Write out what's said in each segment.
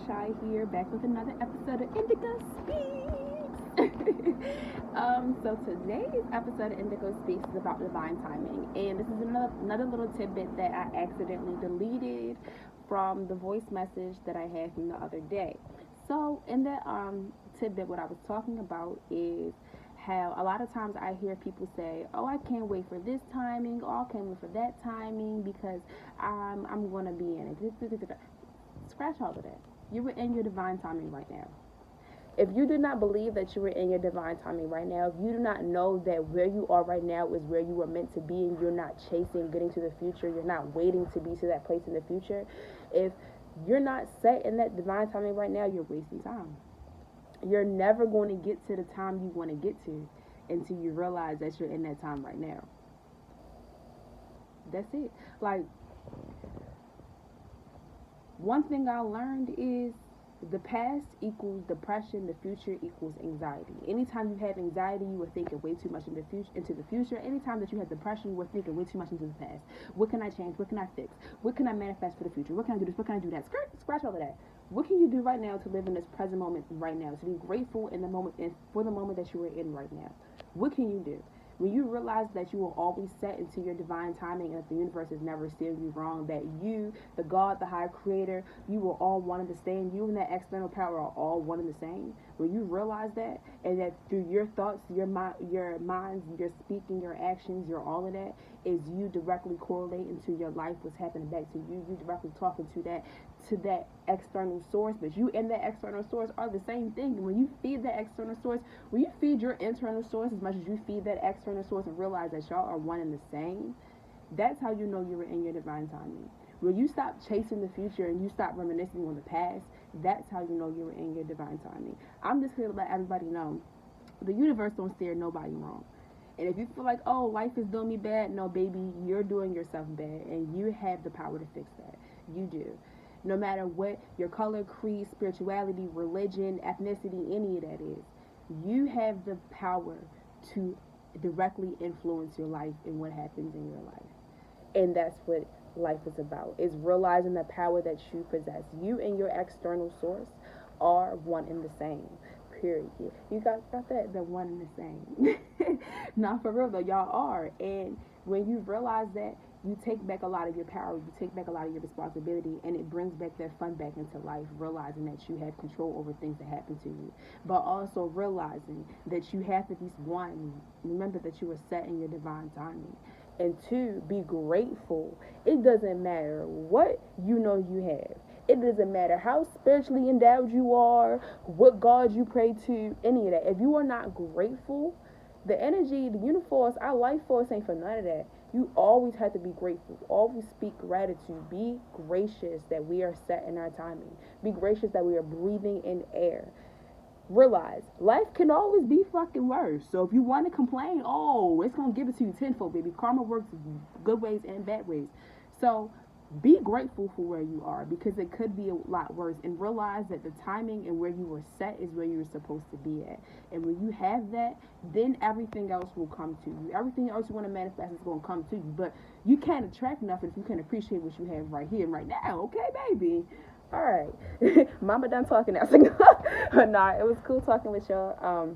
IndigoShy here, back with another episode of Indigo Speaks. So today's episode of Indigo Speaks is about divine timing, and this is another little tidbit that I accidentally deleted from the voice message that I had from the other day. So in that tidbit, what I was talking about is how a lot of times I hear people say, "Oh, I can't wait for this timing. Oh, I can't wait for that timing because I'm gonna be in it." Scratch all of that. You were in your divine timing right now. If you do not believe that you were in your divine timing right now, if you do not know that where you are right now is where you were meant to be, and you're not chasing getting to the future, you're not waiting to be to that place in the future, if you're not set in that divine timing right now, you're wasting time. You're never going to get to the time you want to get to until you realize that you're in that time right now. That's it. Like, one thing I learned is the past equals depression, the future equals anxiety. Anytime you have anxiety, you are thinking way too much into the future. Anytime that you have depression, you are thinking way too much into the past. What can I change? What can I fix? What can I manifest for the future? What can I do this? What can I do that? Scratch all of that. What can you do right now to live in this present moment right now? To be grateful in the moment and for the moment that you are in right now. What can you do? When you realize that you will always set into your divine timing and that the universe is never steering you wrong, that you, the God, the high creator, you are all one and the same, you and that external power are all one and the same. When you realize that, and that through your thoughts, your minds, your speaking, your actions, your all of that, is you directly correlating to your life, what's happening back to you. You directly talking to that external source, but you and that external source are the same thing. When you feed that external source, when you feed your internal source as much as you feed that external source and realize that y'all are one and the same, that's how you know you're in your divine timing. When you stop chasing the future and you stop reminiscing on the past, that's how you know you're in your divine timing. I'm just here to let everybody know the universe don't steer nobody wrong. And if you feel like, oh, life is doing me bad, no, baby, you're doing yourself bad, and you have the power to fix that. You do. No matter what your color, creed, spirituality, religion, ethnicity, any of that is, you have the power to directly influence your life and what happens in your life. And that's what life is about, is realizing the power that you possess. You and your external source are one and the same. Period. You got that? The one and the same. Not for real though, y'all are. And when you realize that, you take back a lot of your power, you take back a lot of your responsibility, and it brings back that fun back into life, realizing that you have control over things that happen to you, but also realizing that you have to be, one, remember that you are set in your divine timing, and two, be grateful. It doesn't matter what you know you have. It doesn't matter how spiritually endowed you are, what God you pray to, any of that. If you are not grateful, the energy, the universe, our life force ain't for none of that. You always have to be grateful. Always speak gratitude. Be gracious that we are set in our timing. Be gracious that we are breathing in air. Realize life can always be fucking worse. So if you want to complain, oh, it's gonna give it to you tenfold, baby. Karma works good ways and bad ways. So be grateful for where you are, because it could be a lot worse, and realize that the timing and where you were set is where you're supposed to be at. And when you have that, then everything else will come to you. Everything else you want to manifest is going to come to you. But you can't attract nothing if you can't appreciate what you have right here and right now. Okay, baby? All right. Mama done talking now. But nah, it was cool talking with y'all.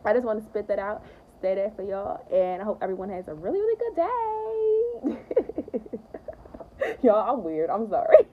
I just want to spit that out, stay there for y'all, and I hope everyone has a really, really good day. Y'all, I'm weird. I'm sorry.